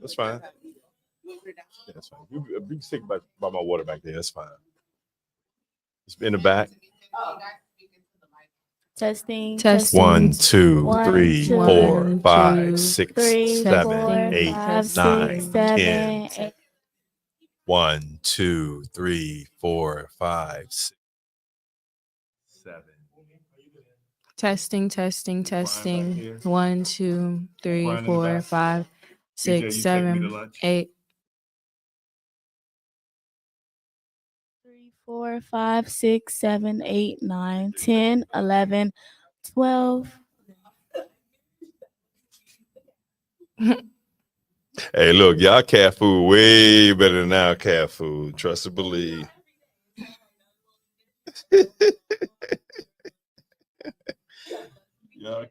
That's fine. Yeah, that's fine. You can stick by my water back there. That's fine. It's in the back. Testing. Testing. 1, 2, One, 3, two, 4, 5, two, 6, three, 7, four, 8, five, 9, six, 10. seven, 8. 1, 2, 3, 4, 5, 6, 7. Testing, testing, back testing. here? 1, 2, 3, Brian in the 4, back? 5, BJ, 6, you take me to 7, lunch? 8. 3, 4, 5, 6, 7, 8, 9, 10, 11, 12. Hey, look, y'all cat food way better than our cat food. Trust and believe. Y'all cat.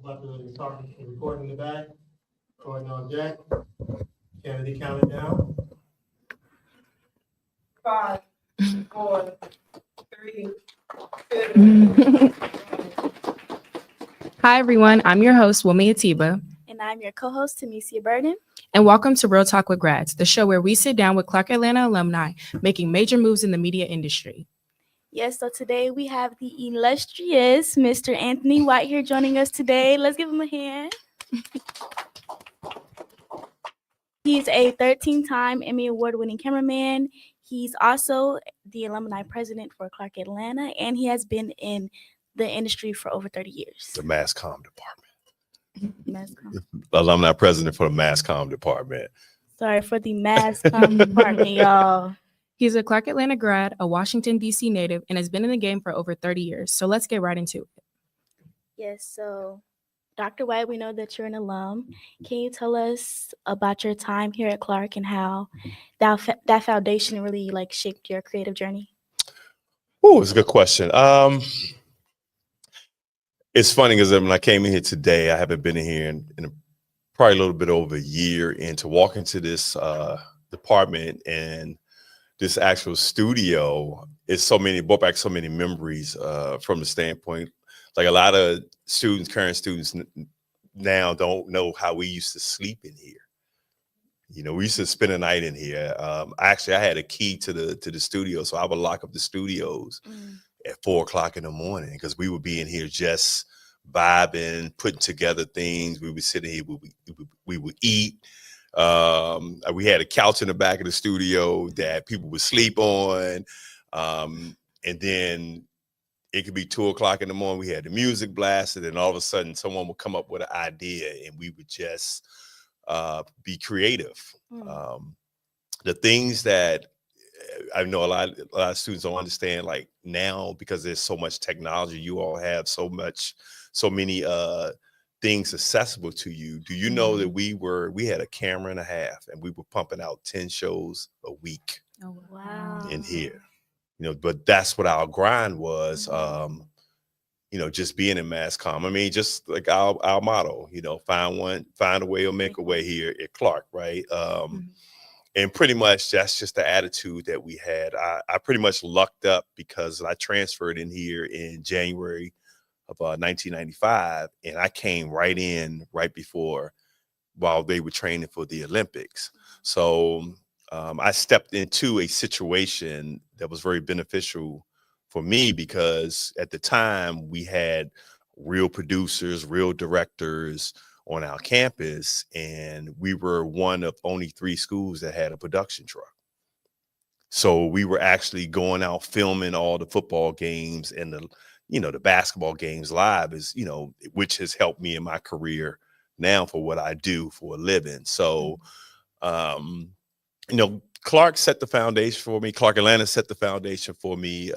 Weapons start recording in the back. Going on Jack. Kennedy counting down. 5, 4, 3, 2. Hi, everyone. I'm your host, Wumi Atiba, And I'm your co-host, Tamesia Burden. and welcome to Real Talk with Grads, the show where we sit down with Clark Atlanta alumni making major moves in the media industry. Yes, so today we have the illustrious Mr. Anthony White here joining us today. Let's give him a hand. He's a 13-time Emmy Award-winning cameraman. He's also the alumni president for Clark Atlanta, and he has been in the industry for over 30 years. The mass comm department. Mass comm. Alumni president for the mass comm department. Sorry for the mass comm department, y'all. He's a Clark Atlanta grad, a Washington, D.C. native, and has been in the game for over 30 years. So let's get right into it. Yes, so Dr. White, we know that you're an alum. Can you tell us about your time here at Clark and how that foundation really shaped your creative journey? Oh, it's a good question. It's funny because when I came in here today, I haven't been in here in probably a little bit over a year, and to walk into this department and this actual studio is brought back so many memories from the standpoint. Like a lot of students, current students now don't know how we used to sleep in here. You know, we used to spend a night in here. Actually, I had a key to the studio, so I would lock up the studios at 4 o'clock in the morning because we would be in here just vibing, putting together things. We would sit in here, we would eat. We had a couch in the back of the studio that people would sleep on. And then it could be 2 o'clock in the morning. We had the music blasted, and all of a sudden someone would come up with an idea and we would just be creative. The things that I know a lot of students don't understand, like now, because there's so much technology, you all have so many things accessible to you. Do you know that we had a camera and a half and we were pumping out 10 shows a week Wow. in here? You know, but that's what our grind was. You know, just being in mass comm. I mean, just like our motto, you know, find a way or make a way here at Clark, right? And pretty much that's just the attitude that we had. I pretty much lucked up because I transferred in here in January of 1995, and I came right before while they were training for the Olympics. So I stepped into a situation that was very beneficial for me because at the time we had real producers, real directors on our campus, and we were one of only 3 schools that had a production truck. So we were actually going out filming all the football games and the basketball games live, which has helped me in my career now for what I do for a living. So, Clark set the foundation for me. Clark Atlanta set the foundation for me,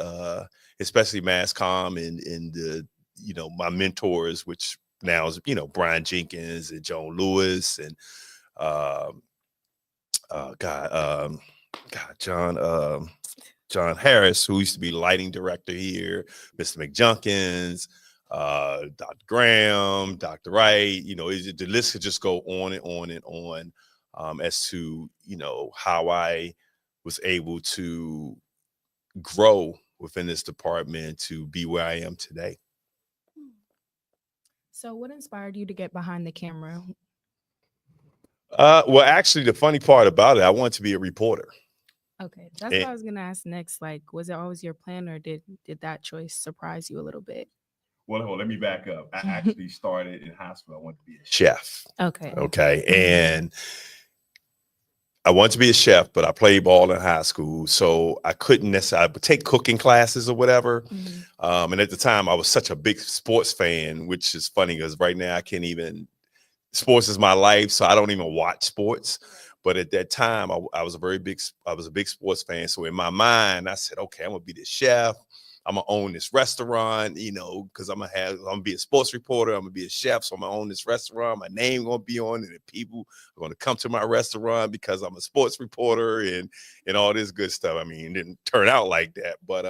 especially mass comm and the, my mentors, which now is, Brian Jenkins and Joan Lewis and John Harris, who used to be lighting director here, Mr. McJunkins, Dr. Graham, Dr. Wright. The list could just go on and on and on as to, how I was able to grow within this department to be where I am today. So what inspired you to get behind the camera? Well, actually, the funny part about it, I wanted to be a reporter. Okay, that's what I was gonna ask next. Like, was it always your plan, or did that choice surprise you a little bit? Well, hold on, let me back up. I actually started in high school. I wanted to be a chef. Okay. And I wanted to be a chef, but I played ball in high school, so I couldn't necessarily. I would take cooking classes or whatever. And at the time, I was such a big sports fan, which is funny because right now I can't even. Sports is my life, so I don't even watch sports. But at that time, I was a big sports fan. So in my mind, I said, okay, I'm gonna be the chef. I'm gonna own this restaurant, because I'm gonna be a sports reporter. I'm gonna be a chef, so I'm gonna own this restaurant. My name gonna be on it, and people are gonna come to my restaurant because I'm a sports reporter and all this good stuff. I mean, it didn't turn out like that, but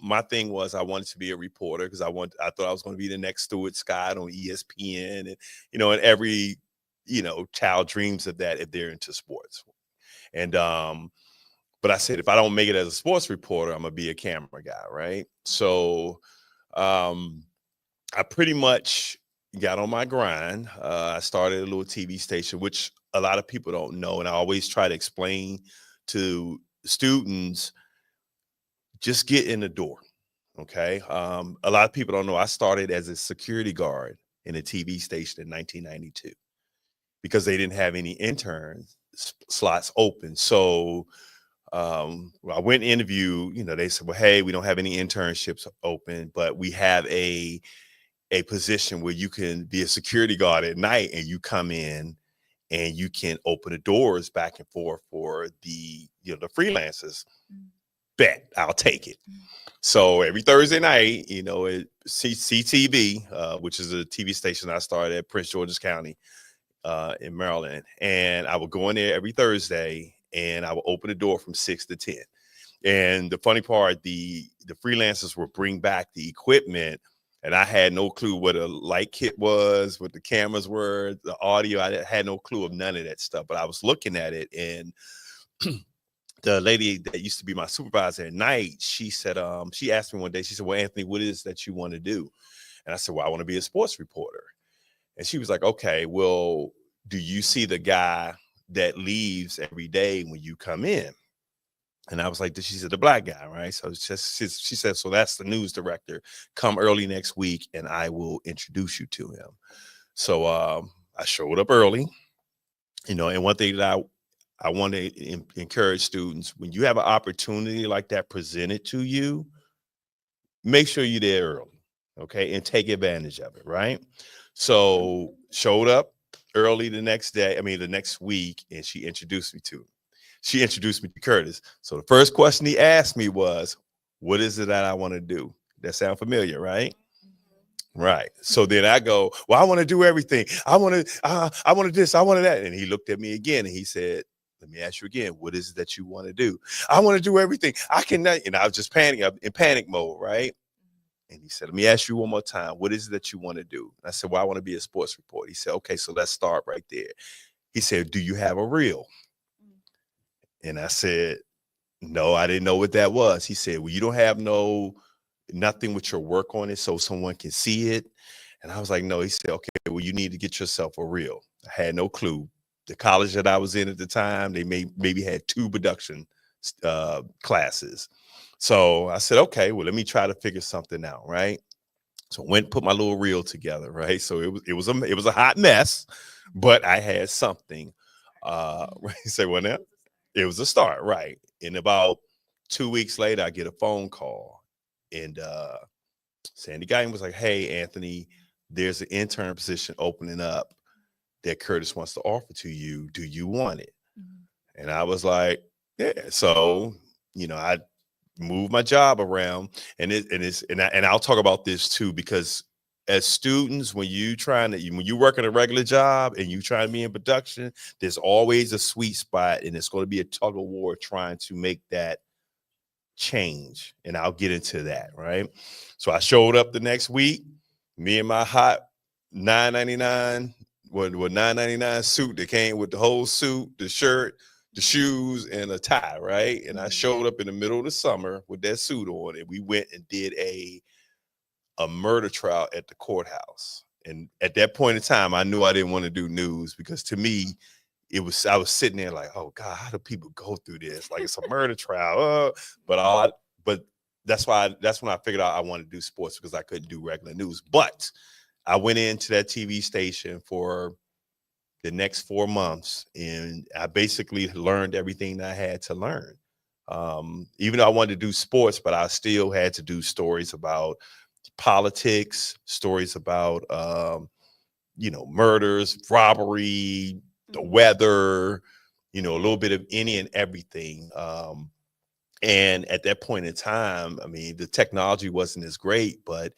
my thing was I wanted to be a reporter because I thought I was going to be the next Stuart Scott on ESPN, and and every child dreams of that if they're into sports. And but I said if I don't make it as a sports reporter, I'm gonna be a camera guy, right? So I pretty much got on my grind. I started a little TV station, which a lot of people don't know, and I always try to explain to students, just get in the door. Okay. A lot of people don't know I started as a security guard in a TV station in 1992 because they didn't have any intern slots open. So I went and interviewed, they said, well, hey, we don't have any internships open, but we have a position where you can be a security guard at night and you come in and you can open the doors back and forth for the freelancers. Bet I'll take it. So every Thursday night, at CTV, which is a TV station I started at Prince George's County in Maryland. And I would go in there every Thursday and I would open the door from 6 to 10. And the funny part, the freelancers would bring back the equipment and I had no clue what a light kit was, what the cameras were, the audio. I had no clue of none of that stuff, but I was looking at it and the lady that used to be my supervisor at night, she said, she asked me one day, she said, well, Anthony, what is that you want to do? And I said, well, I want to be a sports reporter. And she was like, okay, well, do you see the guy that leaves every day when you come in? And I was like, she said, the black guy, right? So it's just, she said, so that's the news director. Come early next week and I will introduce you to him. So I showed up early, and one thing that I want to encourage students, when you have an opportunity like that presented to you, make sure you're there early, okay? And take advantage of it, right? So showed up early the next week, and she introduced me to him. She introduced me to Curtis. So the first question he asked me was, what is it that I want to do? That sound familiar, right? Right. So then I go, well, I want to do everything. I want to this, I want to that. And he looked at me again and he said, let me ask you again, what is it that you want to do? I want to do everything. I cannot. And I was just panicking, in panic mode, right? And he said, let me ask you one more time. What is it that you want to do? And I said, well, I want to be a sports reporter. He said, okay, so let's start right there. He said, do you have a reel? And I said, no, I didn't know what that was. He said, well, you don't have nothing with your work on it so someone can see it. And I was like, no. He said, okay, well, you need to get yourself a reel. I had no clue. The college that I was in at the time, they maybe had 2 production classes. So I said, okay, well, let me try to figure something out, right? So I went and put my little reel together, right? So it was a hot mess, but I had something. Right? Say what now? It was a start, right? And about 2 weeks later, I get a phone call, and Sandy Guyton was like, "Hey, Anthony, there's an intern position opening up that Curtis wants to offer to you. Do you want it?" Mm-hmm. And I was like, "Yeah." So I moved my job around, and I'll talk about this too, because as students, when you work in a regular job and you try to be in production, there's always a sweet spot, and it's going to be a tug of war trying to make that change. And I'll get into that, right? So I showed up the next week, me and my hot $9.99 suit that came with the whole suit, the shirt, the shoes, and a tie, right? And I showed up in the middle of the summer with that suit on, and we went and did a murder trial at the courthouse. And at that point in time, I knew I didn't want to do news, because to me, I was sitting there like, oh God, how do people go through this? Like, it's a murder trial. But that's when I figured out I wanted to do sports, because I couldn't do regular news. But I went into that TV station for the next 4 months, and I basically learned everything that I had to learn. Even though I wanted to do sports, but I still had to do stories about politics, stories about murders, robbery, the weather, a little bit of any and everything. And at that point in time, I mean, the technology wasn't as great, but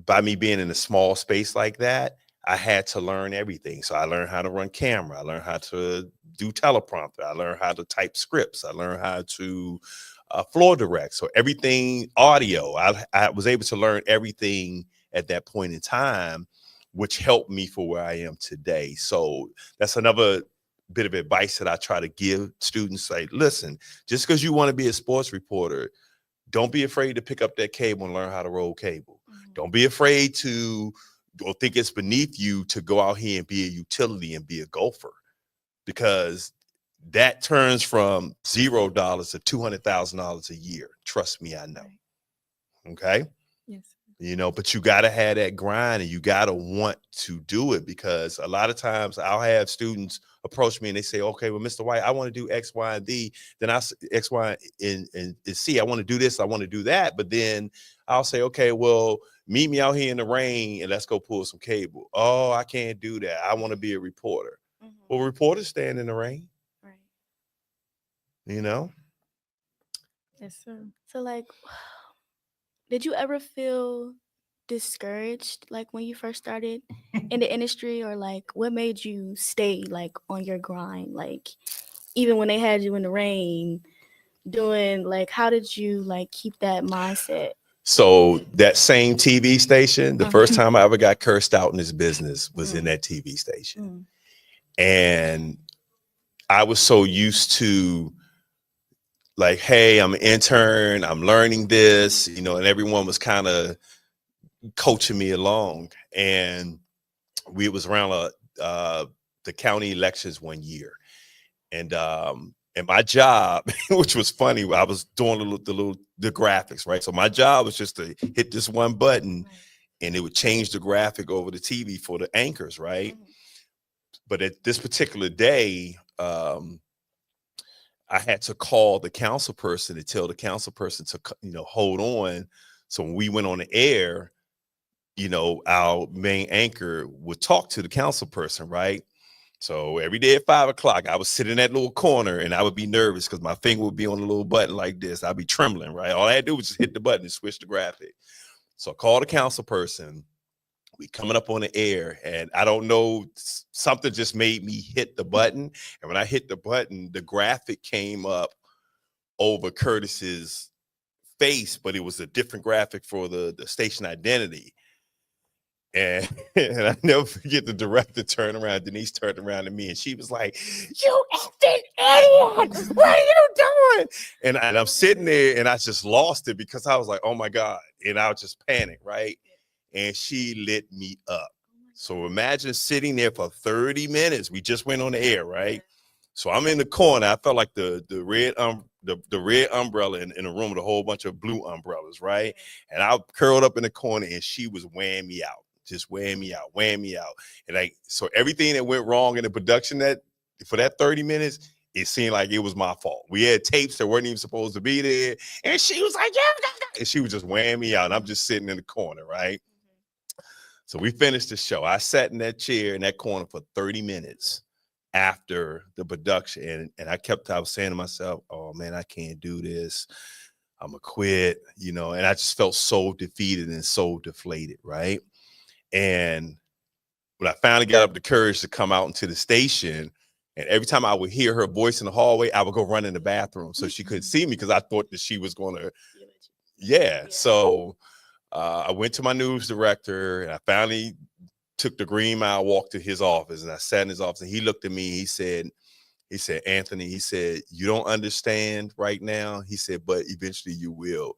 by me being in a small space like that, I had to learn everything. So I learned how to run camera. I learned how to do teleprompter. I learned how to type scripts. I learned how to floor direct. So everything audio, I was able to learn everything at that point in time, which helped me for where I am today. So that's another bit of advice that I try to give students. Like, listen, just because you want to be a sports reporter, don't be afraid to pick up that cable and learn how to roll cable. Don't be afraid to or think it's beneath you to go out here and be a utility and be a gopher, because that turns from $0 to $200,000 a year. Trust me, I know. Okay. Yes. You know, but you got to have that grind and you got to want to do it, because a lot of times I'll have students approach me and they say, okay, well, Mr. White, I want to do X, Y, and Z. Then X, Y, and Z. I want to do this. I want to do that. But then I'll say, okay, well, meet me out here in the rain and let's go pull some cable. Oh, I can't do that. I want to be a reporter. Well, reporters stand in the rain, Right. you know? Yes, sir. So like, did you ever feel discouraged like when you first started in the industry, or like what made you stay like on your grind, like even when they had you in the rain doing, like how did you like keep that mindset? So that same TV station, the Uh-huh. first time I ever got cursed out in this business was in that TV station. And I was so used to like, hey, I'm an intern, I'm learning this, you know, and everyone was kind of coaching me along. And we was around the county elections one year. And my job, which was funny, I was doing the graphics, right? So my job was just to hit this one button and it would change the graphic over the TV for the anchors, right? But at this particular day, I had to call the council person to tell the council person to, you know, hold on. So when we went on the air, you know, our main anchor would talk to the council person, right? So every day at 5 o'clock, I would sit in that little corner and I would be nervous because my finger would be on the little button like this. I'd be trembling, right? All I had to do was just hit the button and switch the graphic. So I called the council person. We coming up on the air, and I don't know, something just made me hit the button. And when I hit the button, the graphic came up over Curtis's face, but it was a different graphic for the station identity. And I never forget the director turned around, Denise turned around to me and she was like, "You acting idiot, what are you doing?" And I'm sitting there and I just lost it because I was like, oh my God. And I was just panic, right? And she lit me up. So imagine sitting there for 30 minutes. We just went on the air, right? So I'm in the corner. I felt like the red umbrella in a room with a whole bunch of blue umbrellas, right? And I curled up in the corner and she was weighing me out. Just weighing me out. And like, so everything that went wrong in the production for that 30 minutes, it seemed like it was my fault. We had tapes that weren't even supposed to be there. And she was like, yeah. And she was just weighing me out. And I'm just sitting in the corner, right? So we finished the show. I sat in that chair in that corner for 30 minutes after the production. And I was saying to myself, oh man, I can't do this. I'm gonna quit, you know, and I just felt so defeated and so deflated, right? And when I finally got up the courage to come out into the station, and every time I would hear her voice in the hallway, I would go run in the bathroom so she couldn't see me because I thought that she was going to, yeah. So I went to my news director and I finally took the Green Mile walk to his office, and I sat in his office and he looked at me. He said, Anthony, he said, you don't understand right now. He said, but eventually you will.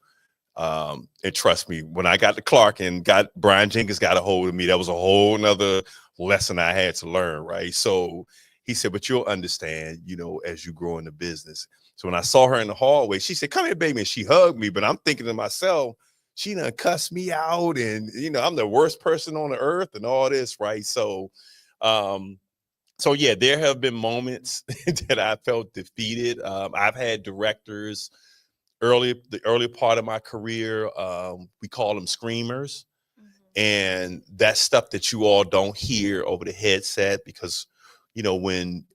And trust me, when I got to Clark and Brian Jenkins got a hold of me, that was a whole nother lesson I had to learn, right? So he said, but you'll understand, you know, as you grow in the business. So when I saw her in the hallway, she said, come here, baby. And she hugged me, but I'm thinking to myself, she done cussed me out. And, you know, I'm the worst person on the earth and all this, right? So, yeah, there have been moments that I felt defeated. I've had directors, the early part of my career, we call them screamers. And that's stuff that you all don't hear over the headset because, you know, when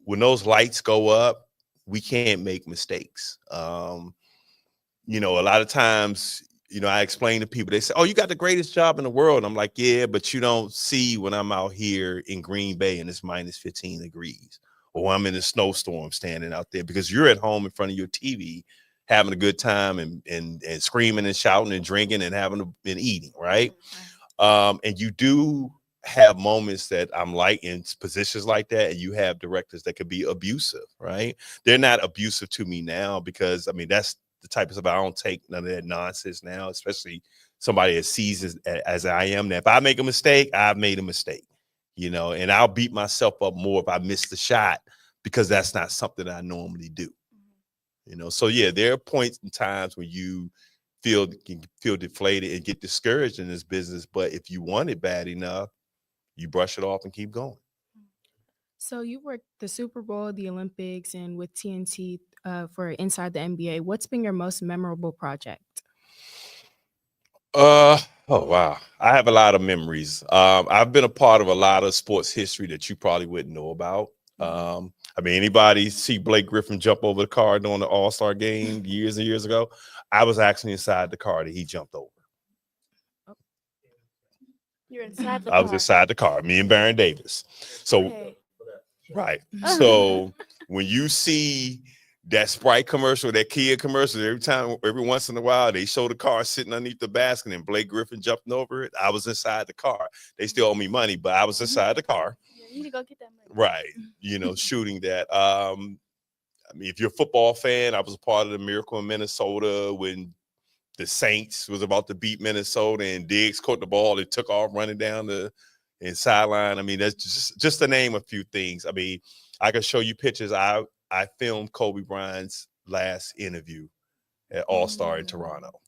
those lights go up, we can't make mistakes. You know, a lot of times, you know, I explain to people, they say, oh, you got the greatest job in the world. And I'm like, yeah, but you don't see when I'm out here in Green Bay and it's minus 15 degrees, or I'm in a snowstorm standing out there, because you're at home in front of your TV having a good time and screaming and shouting and drinking and and eating, right? And you do have moments that I'm like in positions like that, and you have directors that could be abusive, right? They're not abusive to me now because I mean that's the type of stuff I don't take none of that nonsense now, especially somebody as seasoned as I am. That if I make a mistake, I've made a mistake, and I'll beat myself up more if I miss the shot because that's not something I normally do. So yeah, there are points and times when you can feel deflated and get discouraged in this business, but if you want it bad enough, you brush it off and keep going. So you worked the Super Bowl, the Olympics, and with TNT for Inside the NBA. What's been your most memorable project? Oh wow, I have a lot of memories. I've been a part of a lot of sports history that you probably wouldn't know about. I mean, anybody see Blake Griffin jump over the car during the All-Star game years and years ago? I was actually inside the car that he jumped over. You're inside the I was car. inside the car, me and Baron Davis. So Okay. right. So when you see that Sprite commercial, that Kia commercial, every once in a while, they show the car sitting underneath the basket and Blake Griffin jumping over it. I was inside the car. They still owe me money, but I was inside the car. You need to go get that money. Right. Shooting that. I mean, if you're a football fan, I was a part of the Miracle in Minnesota when the Saints was about to beat Minnesota and Diggs caught the ball and took off running down the sideline. I mean, that's just to name a few things. I mean, I can show you pictures. I filmed Kobe Bryant's last interview at All-Star in Toronto.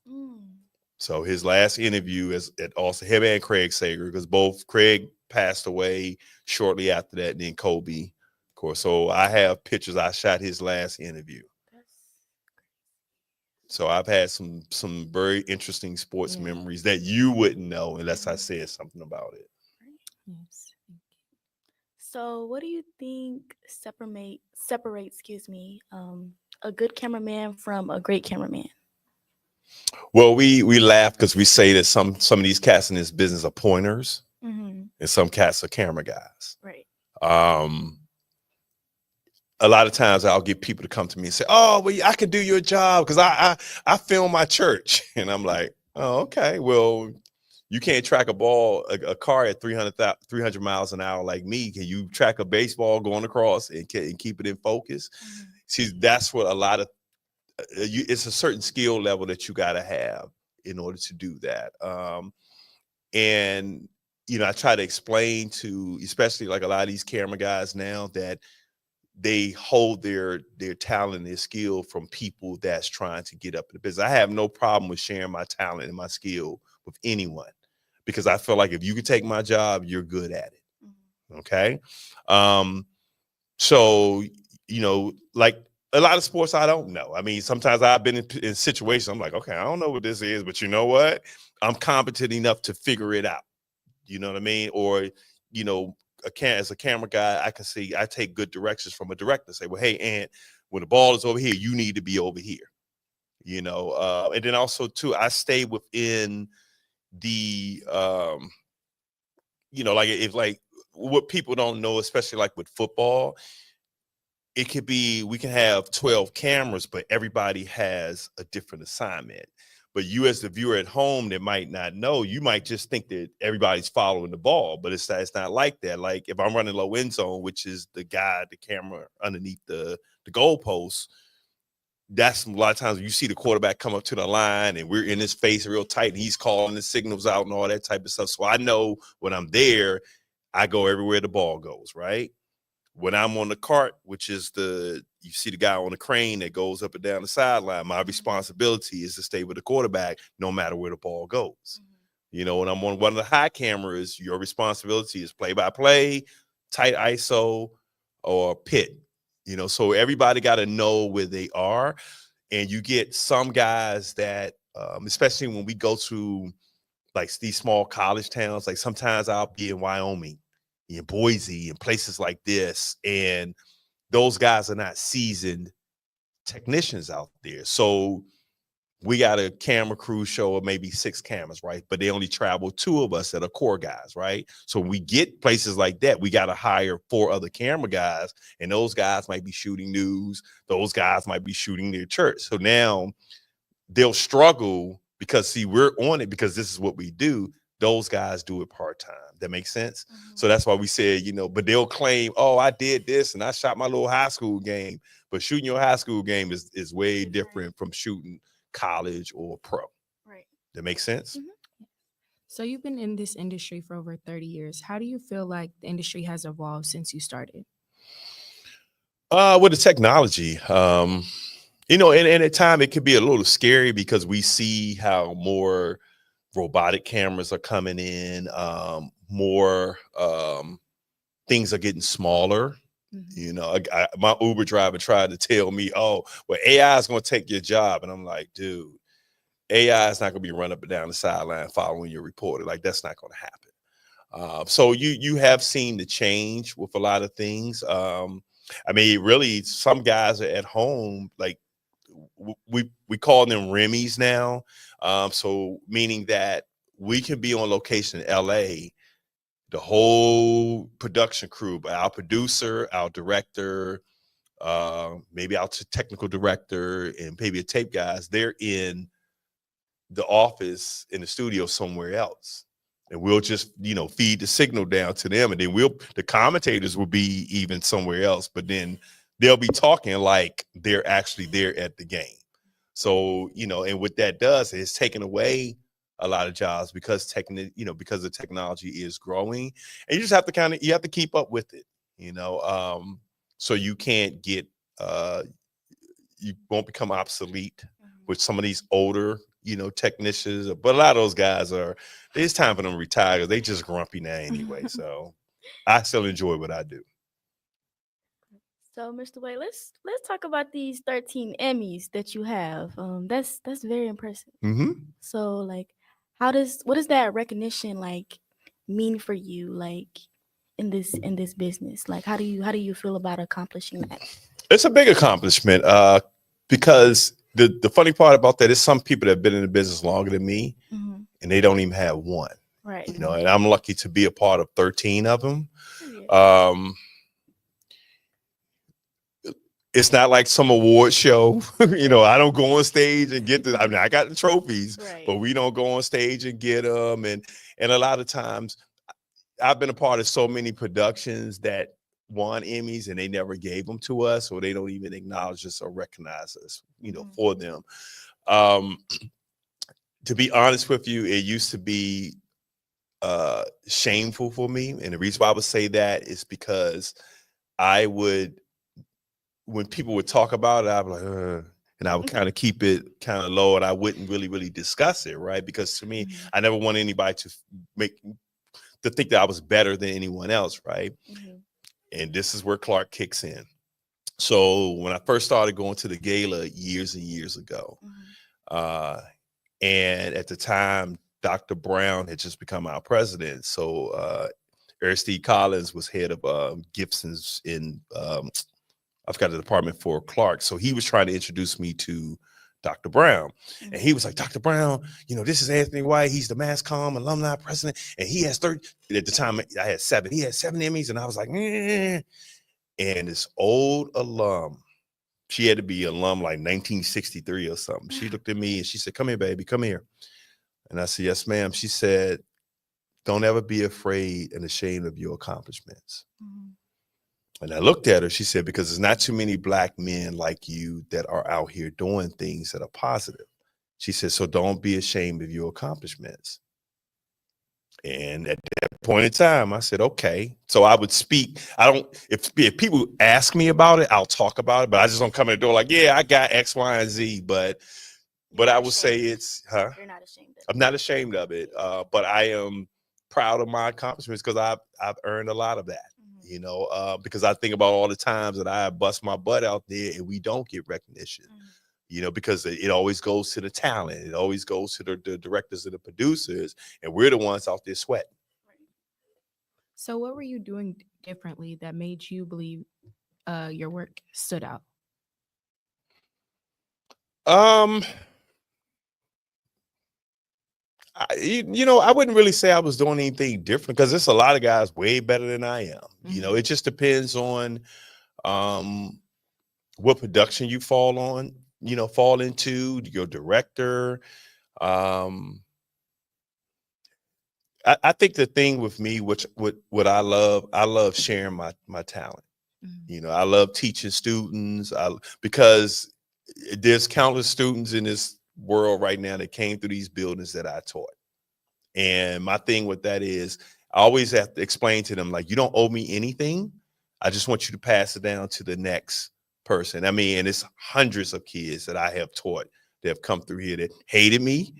So his last interview is at also him and Craig Sager, because both Craig passed away shortly after that, and then Kobe, of course. So I have pictures. I shot his last interview. So I've had some very interesting sports memories that you wouldn't know unless I said something about it. Yes. So what do you think separates a good cameraman from a great cameraman? Well, we laugh because we say that some of these cats in this business are pointers, and some cats are camera guys. Right. A lot of times I'll get people to come to me and say, "Oh, well, I could do your job because I film my church," and I'm like, "Oh, okay. Well, you can't track a car at 300 miles an hour like me. Can you track a baseball going across and keep it in focus?" See, that's what a lot of it's a certain skill level that you got to have in order to do that. And I try to explain to, especially like a lot of these camera guys now, that they hold their talent and their skill from people that's trying to get up in the business. I have no problem with sharing my talent and my skill with anyone, because I feel like if you can take my job, you're good at it. Okay. So, like a lot of sports I don't know. I mean, sometimes I've been in situations, I'm like, okay, I don't know what this is, but you know what? I'm competent enough to figure it out. You know what I mean? Or, as a camera guy, I take good directions from a director. Say, well, hey, Ant, when the ball is over here, you need to be over here. And then also too, I stay within the, like what people don't know, especially like with football, it could be, we can have 12 cameras, but everybody has a different assignment. But you as the viewer at home that might not know, you might just think that everybody's following the ball, but it's not like that. Like if I'm running low end zone, which is the camera underneath the goalpost, that's a lot of times you see the quarterback come up to the line and we're in his face real tight and he's calling the signals out and all that type of stuff. So I know when I'm there, I go everywhere the ball goes, right? When I'm on the cart, which is you see the guy on the crane that goes up and down the sideline, my responsibility is to stay with the quarterback no matter where the ball goes. When I'm on one of the high cameras, your responsibility is play-by-play, tight ISO, or pit. So everybody got to know where they are. And you get some guys that, especially when we go to like these small college towns, like sometimes I'll be in Wyoming, in Boise, and places like this, and those guys are not seasoned technicians out there. So we got a camera crew show of maybe 6 cameras, right? But they only travel 2 of us that are core guys, right? So when we get places like that, we got to hire 4 other camera guys, and those guys might be shooting news. Those guys might be shooting their church. So now they'll struggle because, see, we're on it because this is what we do. Those guys do it part-time. That makes sense? So that's why we said, but they'll claim, oh, I did this and I shot my little high school game. But shooting your high school game is way different from shooting college or pro. Right. That makes sense? So you've been in this industry for over 30 years. How do you feel like the industry has evolved since you started? With the technology, and at time it could be a little scary because we see how more robotic cameras are coming in, more things are getting smaller. My Uber driver tried to tell me, oh, well, AI is going to take your job. And I'm like, dude, AI is not going to be run up and down the sideline following your reporter. Like, that's not going to happen. So you have seen the change with a lot of things. I mean, really, some guys are at home, like we call them Remy's now. So meaning that we can be on location in LA, the whole production crew, but our producer, our director, maybe our technical director, and maybe a tape guys, they're in the office in the studio somewhere else. And we'll just, feed the signal down to them. And then the commentators will be even somewhere else, but then they'll be talking like they're actually there at the game. So, and what that does is taking away a lot of jobs because because the technology is growing, and you just have to you have to keep up with it, so you can't get, you won't become obsolete with some of these older, technicians. But a lot of those guys it's time for them to retire because they just grumpy now anyway. So I still enjoy what I do. So, Mr. Wade, let's talk about these 13 Emmys that you have. That's very impressive. So, like, what does that recognition like mean for you, like in this business? Like, how do you feel about accomplishing that? It's a big accomplishment because the funny part about that is some people that have been in the business longer than me, and they don't even have one. Right. And I'm lucky to be a part of 13 of them. It's not like some award show. I don't go on stage and get I got the trophies, but we don't go on stage and get them. And a lot of times I've been a part of so many productions that won Emmys and they never gave them to us, or they don't even acknowledge us or recognize us, for them. To be honest with you, it used to be shameful for me. And the reason why I would say that is because when people would talk about it, I'd be like, and I would kind of keep it kind of low, and I wouldn't really discuss it, right? Because to me, I never want anybody to think that I was better than anyone else, right? And this is where Clark kicks in. So when I first started going to the gala years and years ago, and at the time, Dr. Brown had just become our president. So Aristide Collins was head of Gibson's in I've got the department for Clark. So he was trying to introduce me to Dr. Brown. And he was like, Dr. Brown, this is Anthony White. He's the MassCom alumni president. And he has 30. At the time, I had 7. He had 7 Emmys. And I was like, And this old alum, she had to be alum like 1963 or something. She looked at me and she said, come here, baby, come here. And I said, yes, ma'am. She said, don't ever be afraid and ashamed of your accomplishments. And I looked at her, she said, because there's not too many Black men like you that are out here doing things that are positive. She said, so don't be ashamed of your accomplishments. And at that point in time, I said, okay. So I would speak. If people ask me about it, I'll talk about it, but I just don't come in the door like, yeah, I got X, Y, and Z. But I would say it's, You're not ashamed of it. I'm not ashamed of it, but I am proud of my accomplishments because I've earned a lot of that. Because I think about all the times that I bust my butt out there and we don't get recognition, because it always goes to the talent. It always goes to the directors and the producers, and we're the ones out there sweating. So what were you doing differently that made you believe your work stood out? I wouldn't really say I was doing anything different because there's a lot of guys way better than I am. It just depends on what production you fall into, your director. I think the thing with me, what I love sharing my talent. I love teaching students because there's countless students in this world right now that came through these buildings that I taught. And my thing with that is I always have to explain to them, like, you don't owe me anything. I just want you to pass it down to the next person. I mean, and it's hundreds of kids that I have taught that have come through here that hated me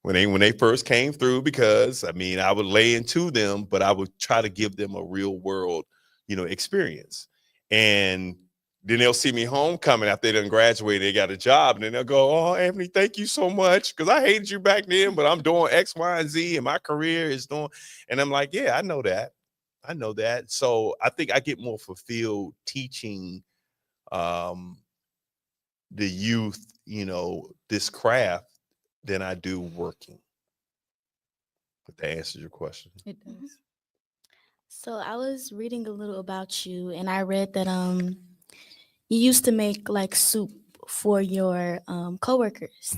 when they first came through, because I would lay into them, but I would try to give them a real world, experience. And then they'll see me homecoming after they done graduated, they got a job, and then they'll go, "Oh, Anthony, thank you so much, because I hated you back then, but I'm doing X, Y, and Z, and my career is doing." And I'm like, "Yeah, I know that. So I think I get more fulfilled teaching the youth, this craft than I do working." If that answers your question. It does. So I was reading a little about you, and I read that you used to make like soup for your coworkers.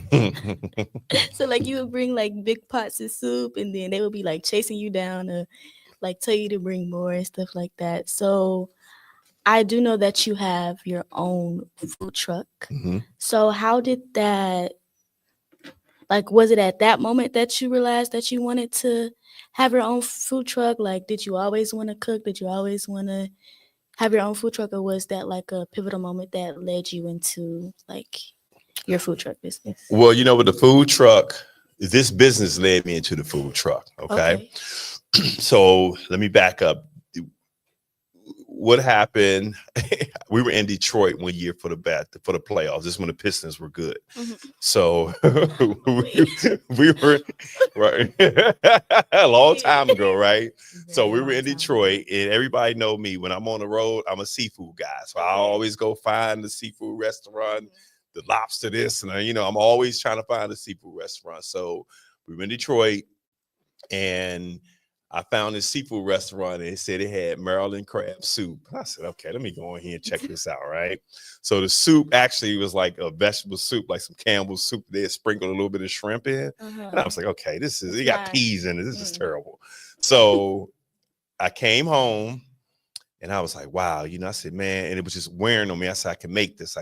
So like you would bring like big pots of soup, and then they would be like chasing you down to like tell you to bring more and stuff like that. So I do know that you have your own food truck. Mhm. So how did that, like, was it at that moment that you realized that you wanted to have your own food truck? Like, did you always want to cook? Did you always want to have your own food truck, or was that like a pivotal moment that led you into like your food truck business? Well, with the food truck, this business led me into the food truck. Okay. So let me back up. What happened? We were in Detroit one year for the playoffs. This is when the Pistons were good. So we were right a long time ago, right? So we were in Detroit, and everybody know me. When I'm on the road, I'm a seafood guy. So I always go find the seafood restaurant, the lobster this, and I'm always trying to find a seafood restaurant. So we were in Detroit, and I found this seafood restaurant, and it said it had Maryland crab soup. I said, okay, let me go in here and check this out, right? So the soup actually was like a vegetable soup, like some Campbell's soup. They had sprinkled a little bit of shrimp in. And I was like, okay, it got peas in it. This is terrible. So I came home, and I was like, wow, I said, man, and it was just wearing on me. I said, I can make this.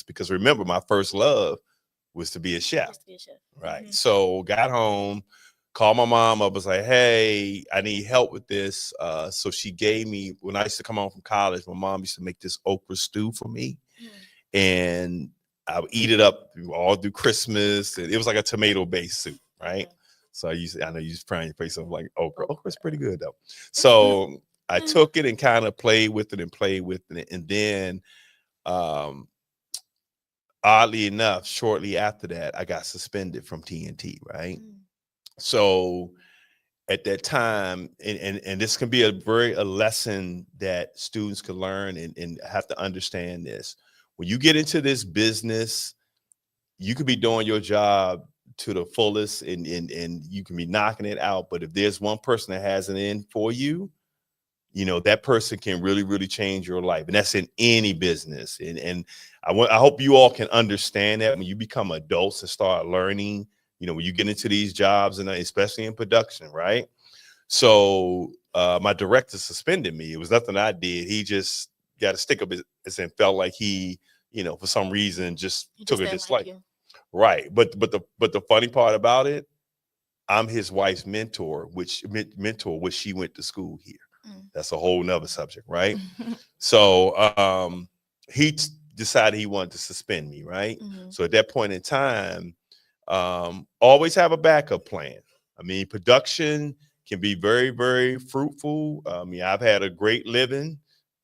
Because remember, my first love was to be a chef. Right. So got home, called my mom up, was like, hey, I need help with this. So she gave me, when I used to come home from college, my mom used to make this okra stew for me. And I would eat it up all through Christmas. And it was like a tomato-based soup, right? So I know you trying to face something like okra. Okra's pretty good, though. So I took it and kind of played with it. And then, oddly enough, shortly after that, I got suspended from TNT, right? So at that time, and this can be a lesson that students can learn and have to understand this. When you get into this business, you could be doing your job to the fullest and you can be knocking it out. But if there's one person that has an in for you, that person can really, really change your life. And that's in any business. And I hope you all can understand that when you become adults and start learning, when you get into these jobs, and especially in production, right? So my director suspended me. It was nothing I did. He just got a stick up his and felt like he, for some reason just took a dislike. Right. But the funny part about it, I'm his wife's mentor, which she went to school here. That's a whole nother subject, right? So he decided he wanted to suspend me, right? So at that point in time, always have a backup plan. Production can be very, very fruitful. I've had a great living.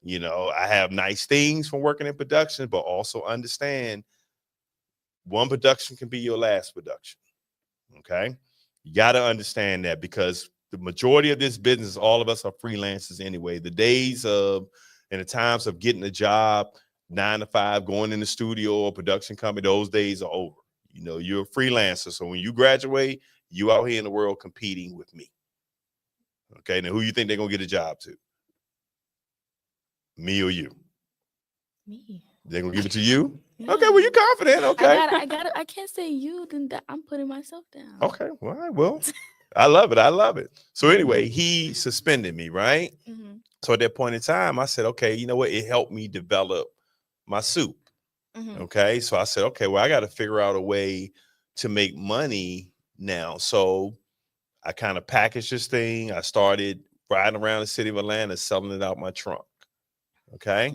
I have nice things from working in production, but also understand one production can be your last production. Okay. You got to understand that, because the majority of this business, all of us are freelancers anyway. The days of and the times of getting a job 9 to 5, going in the studio or production company, those days are over. You're a freelancer. So when you graduate, You out here in the world competing with me. Okay, now who you think they're gonna get a job to? Me or you? Me. They're gonna give it to you? Yeah. Okay, well, you confident. Okay. I can't say you, then I'm putting myself down. Okay, all right, well, I love it. I love it. So anyway, he suspended me, right? Mm-hmm. So at that point in time, I said, okay, you know what? It helped me develop my soup. Mm-hmm. Okay. So I said, okay, well, I got to figure out a way to make money now. So I kind of packaged this thing. I started riding around the city of Atlanta, selling it out my trunk. Okay.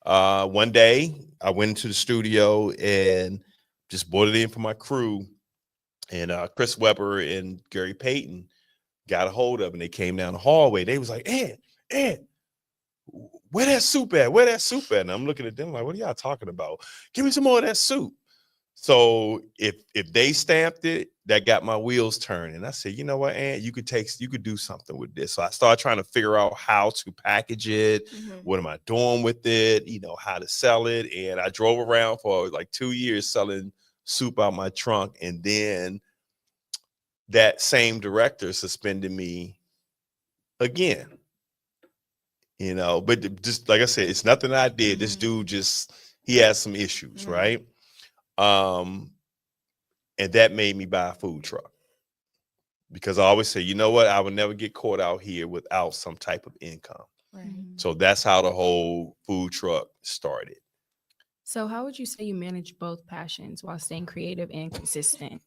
One day I went into the studio and just brought it in for my crew. And Chris Webber and Gary Payton got a hold of it, and they came down the hallway. They was like, Ed, where that soup at? Where that soup at? And I'm looking at them like, what are y'all talking about? Give me some more of that soup. So if they stamped it, that got my wheels turning. I said, you know what, Ed, you could do something with this. So I started trying to figure out how to package it. Mm-hmm. What am I doing with it? How to sell it. And I drove around for like 2 years selling soup out my trunk. And then that same director suspended me again. But just like I said, it's nothing I did. This dude he has some issues, right? And that made me buy a food truck, because I always say, you know what, I would never get caught out here without some type of income. Right. So that's how the whole food truck started. So how would you say you manage both passions while staying creative and consistent?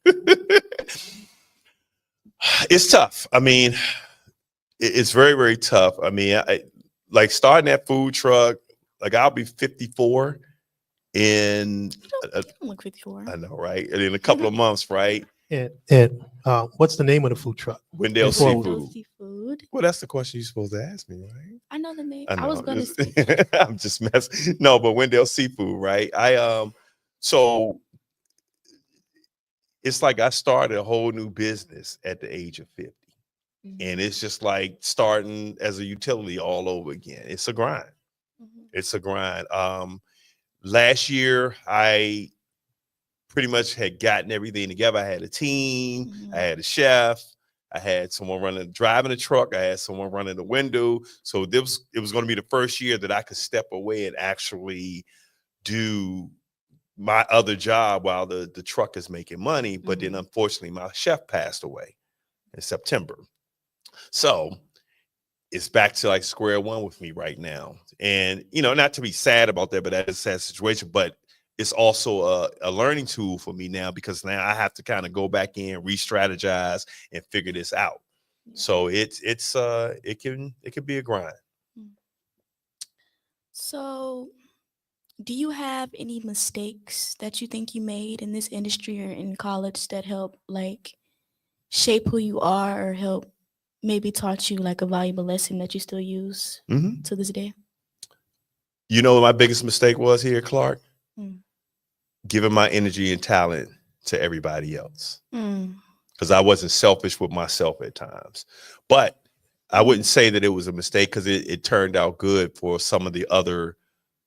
It's tough. I mean, it's very, very tough. I mean, like starting that food truck, like I'll be 54 in, You don't look 54. I know, right? And in a couple of months, right? Ed, what's the name of the food truck? Wendell Before- Seafood. Seafood. Well, that's the question you're supposed to ask me, right? I know the name. I know. I was gonna say. I'm just messing. No, but Wendell Seafood, right? So it's like I started a whole new business at the age of 50. And it's just like starting as a utility all over again. It's a grind. It's a grind. Last year, I pretty much had gotten everything together. I had a team. I had a chef. I had someone driving the truck. I had someone running the window. So it was going to be the first year that I could step away and actually do my other job while the truck is making money. But then unfortunately, my chef passed away in September. So it's back to like square one with me right now. And, not to be sad about that, but that is a sad situation, but it's also a learning tool for me now, because now I have to kind of go back in, re-strategize and figure this out. So it can be a grind. So do you have any mistakes that you think you made in this industry or in college that help like shape who you are, or help maybe taught you like a valuable lesson that you still use to this day? You know what my biggest mistake was here, Clark? Giving my energy and talent to everybody else. Because I wasn't selfish with myself at times. But I wouldn't say that it was a mistake, because it turned out good for some of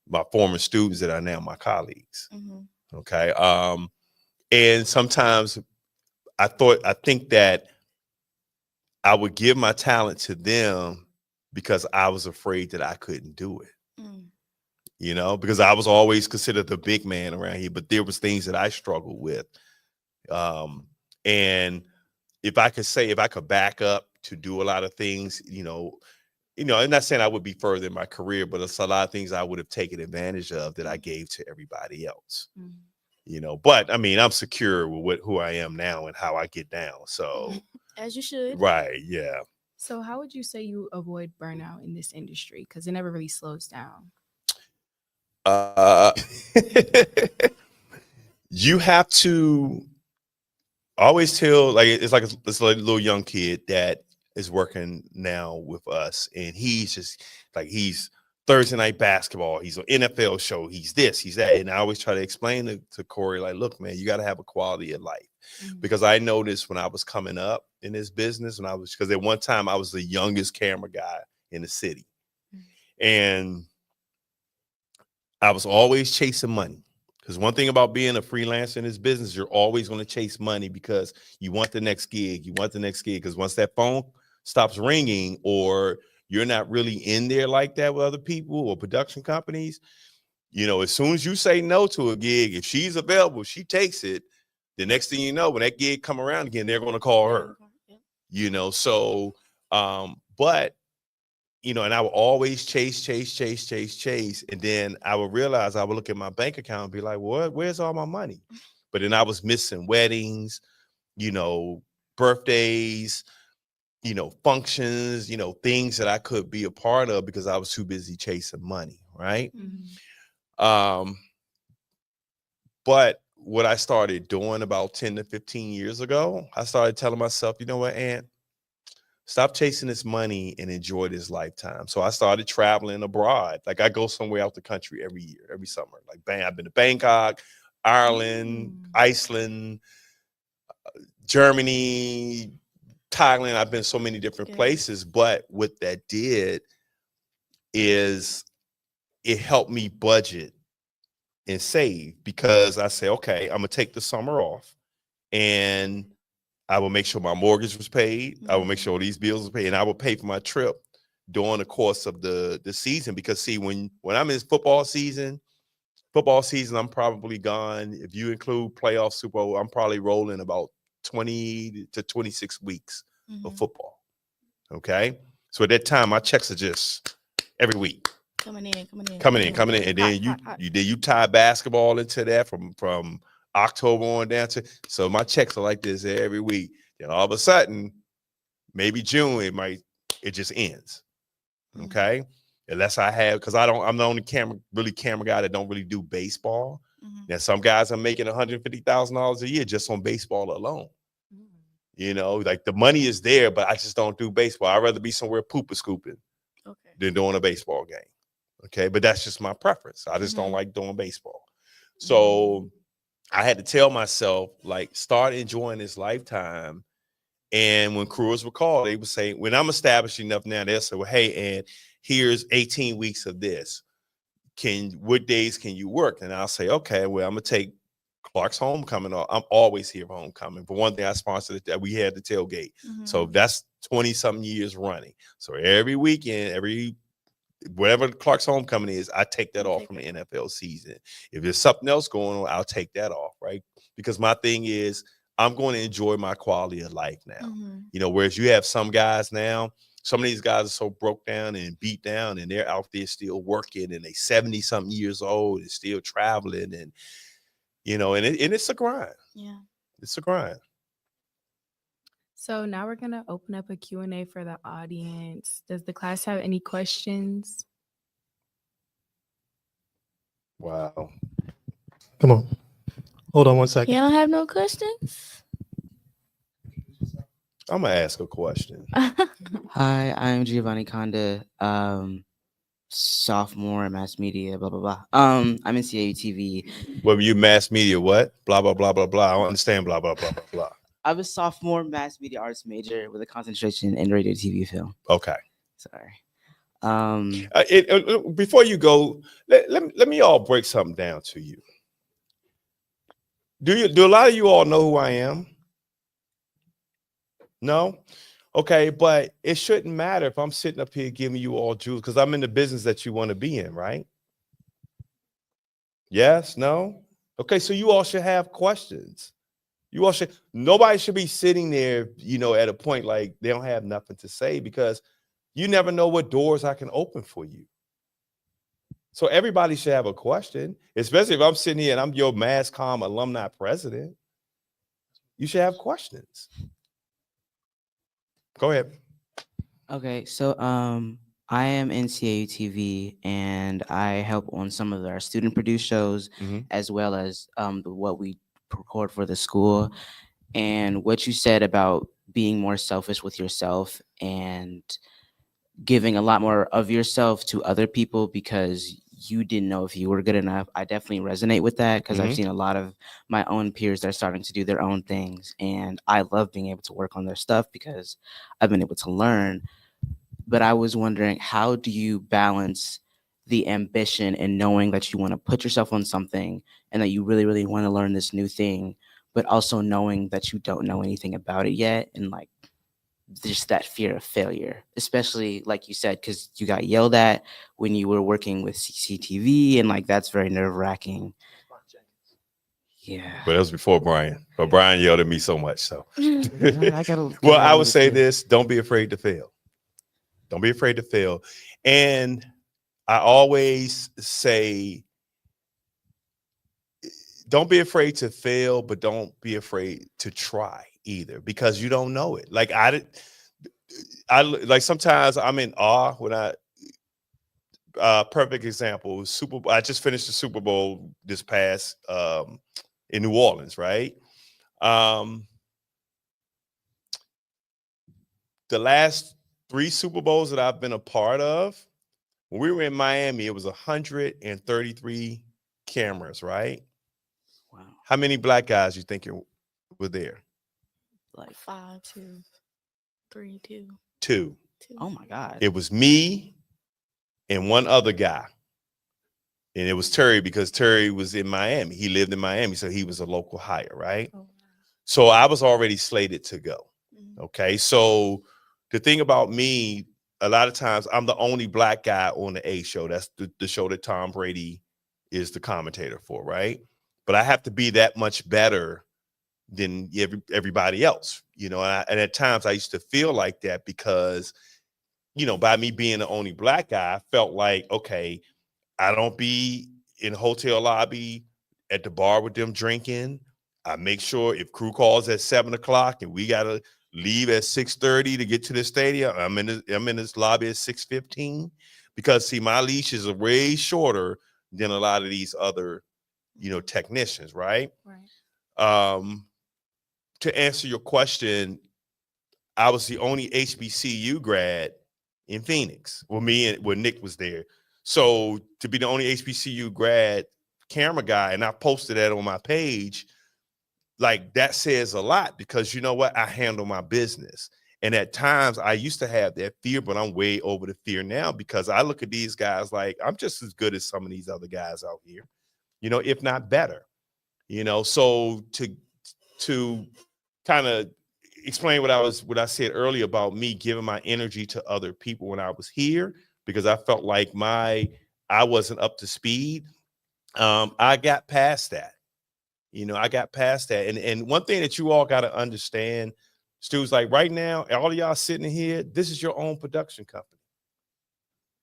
my former students that are now my colleagues. Okay. And sometimes I think that I would give my talent to them because I was afraid that I couldn't do it. Because I was always considered the big man around here, but there was things that I struggled with. And if I could back up to do a lot of things, I'm not saying I would be further in my career, but it's a lot of things I would have taken advantage of that I gave to everybody else. But I mean, I'm secure with who I am now and how I get down. So as you should. Right. Yeah. So how would you say you avoid burnout in this industry? Because it never really slows down. You have to always tell, like, it's like this little young kid that is working now with us, and he's Thursday night basketball, he's an NFL show, he's this, he's that. And I always try to explain to Corey, like, look, man, you got to have a quality of life. Because I noticed when I was coming up in this business, because at one time I was the youngest camera guy in the city. And I was always chasing money, Because one thing about being a freelancer in this business, you're always going to chase money because you want the next gig. You want the next gig because once that phone stops ringing or you're not really in there like that with other people or production companies, you know, as soon as you say no to a gig, if she's available, she takes it. The next thing you know, when that gig come around again, they're going to call her, you know? So, but you know, and I would always chase. And then I would realize I would look at my bank account and be like, what, where's all my money? But then I was missing weddings, you know, birthdays, you know, functions, you know, things that I could be a part of because I was too busy chasing money. Right. But what I started doing about 10 to 15 years ago, I started telling myself, you know what, Aunt, stop chasing this money and enjoy this lifetime. So I started traveling abroad. Like I go somewhere out the country every year, every summer. Like I've been to Bangkok, Ireland, Iceland, Germany, Thailand. I've been so many different places. But what that did is it helped me budget and save because I say, okay, I'm gonna take the summer off and I will make sure my mortgage was paid. I will make sure these bills were paid, and I will pay for my trip during the course of the season. Because see, when I'm in football season, I'm probably gone. If you include playoff Super Bowl, I'm probably rolling about 20 to 26 weeks of football. Okay, so at that time, my checks are just every week coming in, and then you tie basketball into that from October on down to, so my checks are like this every week. Then all of a sudden, maybe June, it just ends. Okay. Unless I have, because I'm the only camera guy that don't really do baseball. Now some guys are making $150,000 a year just on baseball alone. You know, like the money is there, but I just don't do baseball. I'd rather be somewhere pooper scooping than doing a baseball game. Okay. But that's just my preference. I just don't like doing baseball. So I had to tell myself, like, start enjoying this lifetime. And when crews were called, they would say, when I'm established enough now, they'll say, well, hey, and here's 18 weeks of this. What days can you work? And I'll say, okay, well, I'm going to take Clark's homecoming off. I'm always here for homecoming. For one thing, I sponsored that we had the tailgate. So that's 20 something years running. So every weekend, whatever Clark's homecoming is, I take that off from the NFL season. If there's something else going on, I'll take that off, right? Because my thing is, I'm going to enjoy my quality of life now. You know, whereas you have some guys now, some of these guys are so broke down and beat down, and they're out there still working, and they 70 something years old and still traveling, and you know, and it's a grind. Yeah, it's a grind. So now we're going to open up a Q&A for the audience. Does the class have any questions? Wow. Come on. Hold on one second. You don't have no questions? I'm going to ask a question. Hi, I'm Giovanni Conda, sophomore in mass media, blah, blah, blah. I'm in CAU TV. Well, you mass media, what? Blah, blah, blah, blah, blah. I don't understand blah, blah, blah, blah, blah. I was sophomore mass media arts major with a concentration in radio, TV, film. Okay. Sorry. Before you go, let me all break something down to you. Do a lot of you all know who I am? No? Okay, but it shouldn't matter if I'm sitting up here giving you all jewels because I'm in the business that you want to be in, right? Yes? No? Okay, so you all should have questions. Nobody should be sitting there, you know, at a point like they don't have nothing to say because you never know what doors I can open for you. So everybody should have a question, especially if I'm sitting here and I'm your Mass Comm alumni president. You should have questions. Go ahead. Okay, so I am in CAU TV and I help on some of our student produced shows as well as what we record for the school. And what you said about being more selfish with yourself and giving a lot more of yourself to other people because you didn't know if you were good enough. I definitely resonate with that because I've seen a lot of my own peers that are starting to do their own things. And I love being able to work on their stuff because I've been able to learn. But I was wondering, how do you balance the ambition and knowing that you want to put yourself on something and that you really, really want to learn this new thing, but also knowing that you don't know anything about it yet. And like, just that fear of failure, especially like you said, because you got yelled at when you were working with CCTV, and like that's very nerve wracking. Yeah. But that was before Brian. But Brian yelled at me so much. So, I gotta well, get I on would this say too. this: don't be afraid to fail. Don't be afraid to fail. And I always say, don't be afraid to fail, but don't be afraid to try either, because you don't know it. Like I like sometimes I'm in awe when perfect example, Super Bowl. I just finished the Super Bowl this past in New Orleans, right? The last 3 Super Bowls that I've been a part of, when we were in Miami, it was 133 cameras, right? Wow. How many black guys you think were there? Like, 5, 2, 3, 2, 2. 2. oh my God. It was me and one other guy. And it was Terry, because Terry was in Miami. He lived in Miami, so he was a local hire, right? Oh, wow. So I was already slated to go. Mhm. Okay. So the thing about me, a lot of times I'm the only black guy on the A show. That's the show that Tom Brady is the commentator for, right? But I have to be that much better than everybody else, you know. And at times I used to feel like that because, you know, by me being the only black guy, I felt like, okay, I don't be in a hotel lobby at the bar with them drinking. I make sure if crew calls at 7 o'clock and we gotta leave at 6:30 to get to the stadium, I'm in this lobby at 6:15, because see, my leashes are way shorter than a lot of these other, you know, technicians, right? Right. To answer your question, I was the only HBCU grad in Phoenix. Well, Nick was there. So to be the only HBCU grad camera guy, and I posted that on my page, like that says a lot, because you know what? I handle my business. And at times I used to have that fear, but I'm way over the fear now, because I look at these guys like I'm just as good as some of these other guys out here, you know, if not better, you know. So to kind of explain what I said earlier about me giving my energy to other people when I was here, because I felt like I wasn't up to speed. I got past that. You know, I got past that. And one thing that you all got to understand, Stu's, like right now, all of y'all sitting here, this is your own production company.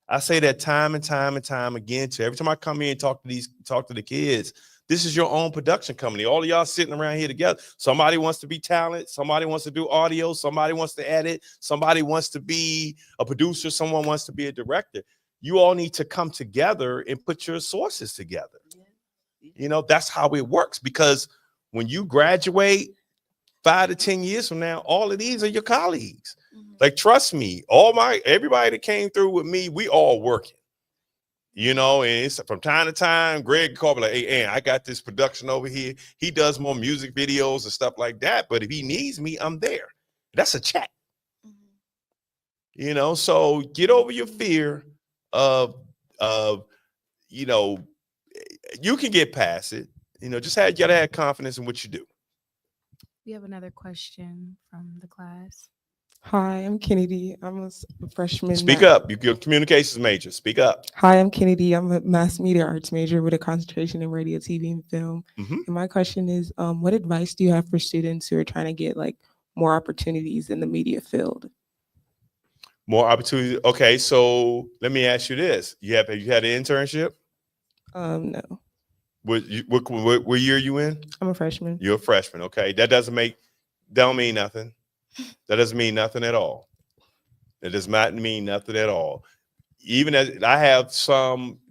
I say that time and time and time again to every time I come in and talk to the kids. This is your own production company. All of y'all sitting around here together. Somebody wants to be talent. Somebody wants to do audio. Somebody wants to edit. Somebody wants to be a producer. Someone wants to be a director. You all need to come together and put your sources together. You know, that's how it works, because when you graduate 5 to 10 years from now, all of these are your colleagues. Mhm. Like, trust me, everybody that came through with me, we all working. You know, and it's from time to time, Greg called me like, hey, Ann, I got this production over here. He does more music videos and stuff like that. But if he needs me, I'm there. That's a check. Mhm. You know, so get over your fear of, you know, you can get past it. You know, just gotta have confidence in what you do. We have another question from the class. Hi, I'm Kennedy. I'm a freshman. Speak up. You're a communications major. Speak up. Hi, I'm Kennedy. I'm a mass media arts major with a concentration in radio, TV, and film. Mhm. And my question is, what advice do you have for students who are trying to get like more opportunities in the media field? More opportunity. Okay, so let me ask you this: have you had an internship? No, What year are you in? I'm a freshman. You're a freshman. Okay, that don't mean nothing. That doesn't mean nothing at all. It does not mean nothing at all. Even as I have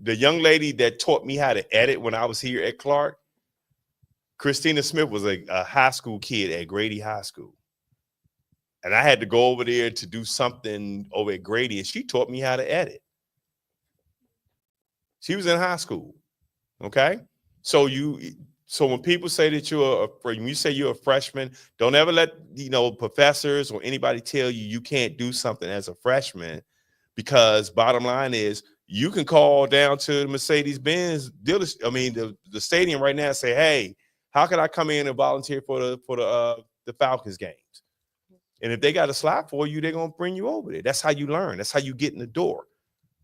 the young lady that taught me how to edit when I was here at Clark, Christina Smith, was a high school kid at Grady High School. And I had to go over there to do something over at Grady, and she taught me how to edit. She was in high school. Okay. So when people say that when you say you're a freshman, don't ever let, you know, professors or anybody tell you can't do something as a freshman, because bottom line is You can call down to the Mercedes-Benz dealers. I mean, the stadium right now and say, hey, how can I come in and volunteer for the Falcons games? And if they got a slot for you, they're gonna bring you over there. That's how you learn. That's how you get in the door.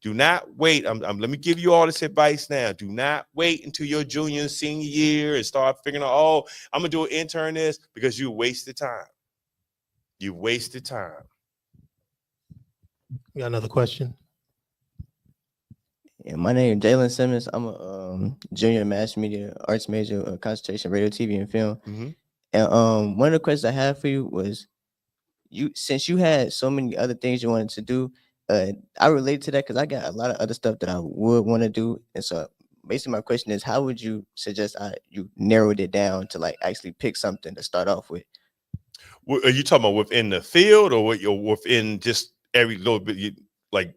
Do not wait. Let me give you all this advice now. Do not wait until your junior and senior year and start figuring out, oh, I'm gonna do an intern this, because you wasted time. You wasted time. We got another question. Yeah, my name is Jalen Simmons. I'm a junior mass media arts major, concentration radio, TV, and film. Mhm. And one of the questions I have for you was, since you had so many other things you wanted to do, I relate to that because I got a lot of other stuff that I would want to do. And so basically my question is, how would you suggest you narrowed it down to like actually pick something to start off with? Are you talking about within the field, or what you're within just every little bit, like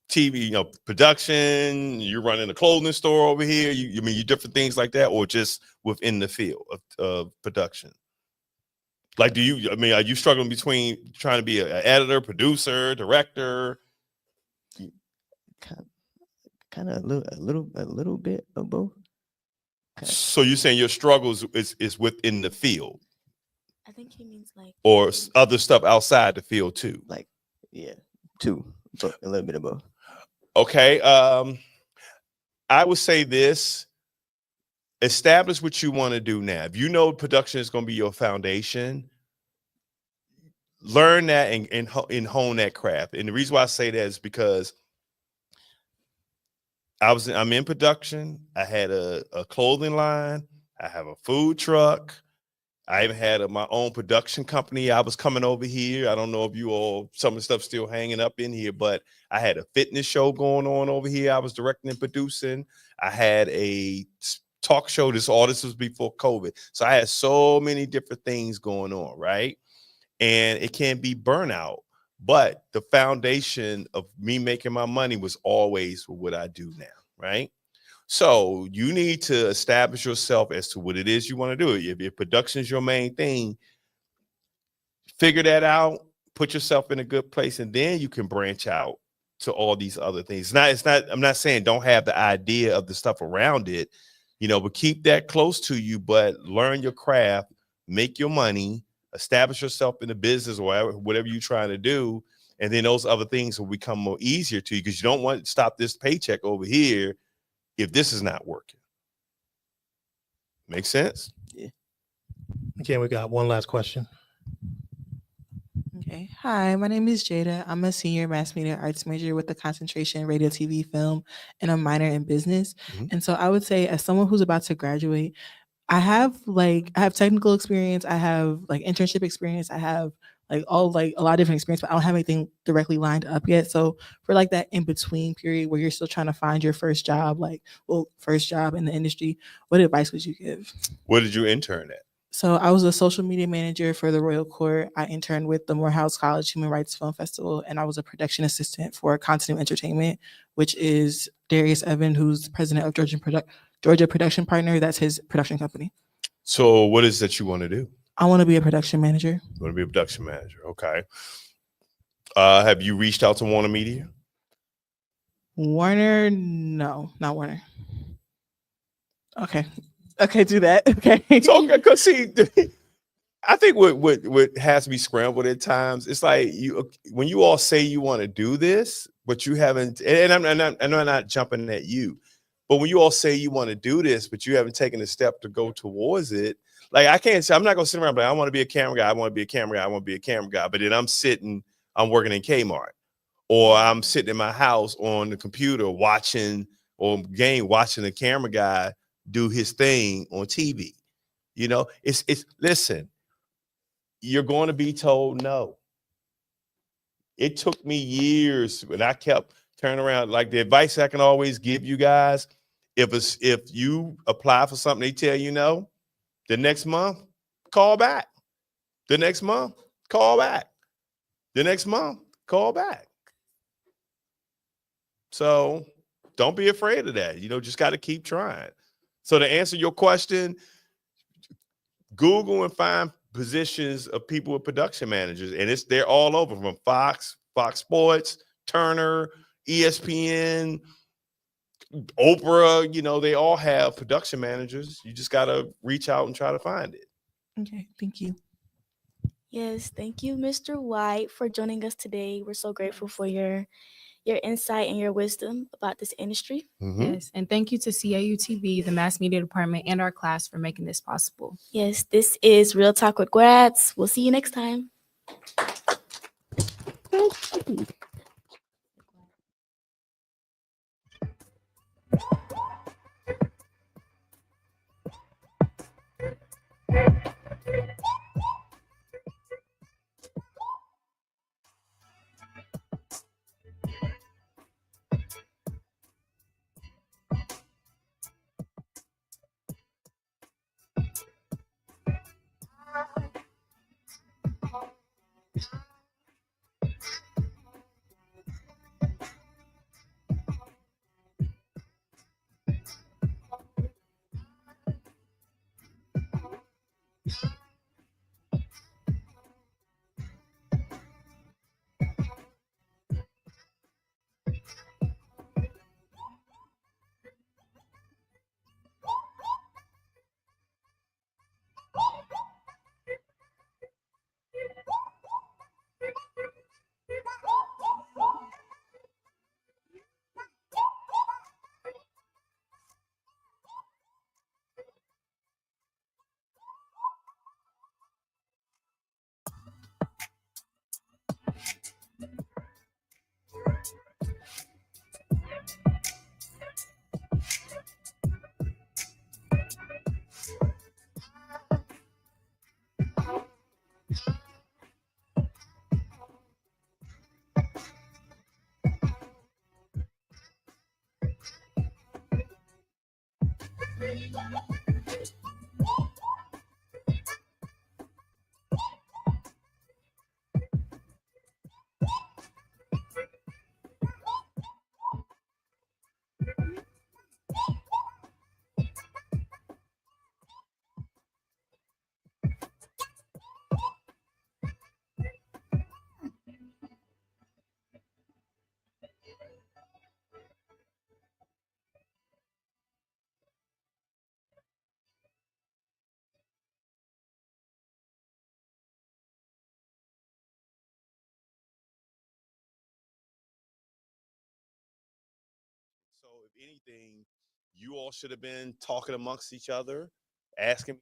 TV, production? You're running a clothing store over here. You mean you different things like that, or just within the field of production? Like, are you struggling between trying to be an editor, producer, director? Kind of a little bit of both. So you're saying your struggles is within the field, I think he means like or other stuff outside the field too? Like, yeah, two, but a little bit of both. Okay. I would say this: establish what you want to do now. If you know production is going to be your foundation, learn that and hone that craft. And the reason why I say that is because I'm in production. I had a clothing line. I have a food truck. I even had my own production company. I was coming over here. I don't know if you all, some of the stuff still hanging up in here, but I had a fitness show going on over here. I was directing and producing. I had a talk show. All this was before COVID. So I had so many different things going on, right? And it can be burnout. But the foundation of me making my money was always what I do now, right? So you need to establish yourself as to what it is you want to do. If production is your main thing, figure that out, put yourself in a good place, and then you can branch out to all these other things. I'm not saying don't have the idea of the stuff around it, but keep that close to you, but learn your craft, make your money, establish yourself in the business or whatever you're trying to do. And then those other things will become more easier to you, because you don't want to stop this paycheck over here if this is not working. Make sense? Yeah. Okay, we got one last question. Okay. Hi, my name is Jada. I'm a senior mass media arts major with a concentration in radio, TV, film, and a minor in business. Mhm. And so I would say, as someone who's about to graduate, I have technical experience. I have like internship experience. I have a lot of different experience, but I don't have anything directly lined up yet. So for like that in between period where you're still trying to find your first job, first job in the industry, what advice would you give? Where did you intern at? So I was a social media manager for the Royal Court. I interned with the Morehouse College Human Rights Film Festival, and I was a production assistant for Continue Entertainment, which is Darius Evan, who's president of Georgia Production Partner. That's his production company. So what is that you want to do? I want to be a production manager. You want to be a production manager. Okay. Have you reached out to Warner Media? Warner? No, not Warner. Okay, do that. Okay. So, okay, because see, I think what has me scrambled at times, it's like when you all say you want to do this, but you haven't, and I'm not jumping at you, but when you all say you want to do this, but you haven't taken a step to go towards it, like I can't say, I'm not gonna sit around, but I want to be a camera guy, I want to be a camera guy, I want to be a camera guy, but then I'm working in Kmart, or I'm sitting in my house on the computer watching the camera guy do his thing on TV. It's listen, you're going to be told no. It took me years, but I kept turning around. Like the advice I can always give you guys, if you apply for something, they tell you no, the next month, call back. The next month, call back. The next month, call back. So don't be afraid of that. Just got to keep trying. So to answer your question, Google and find positions of people with production managers, and they're all over, from Fox Sports, Turner, ESPN, Oprah, you know, they all have production managers. You just got to reach out and try to find it. Okay, thank you. Yes, thank you, Mr. White, for joining us today. We're so grateful for your insight and your wisdom about this industry. Yes, and thank you to CAU TV, the Mass Media Department, and our class for making this possible. Yes, this is Real Talk with Grads. We'll see you next time. So if anything, you all should have been talking amongst each other, asking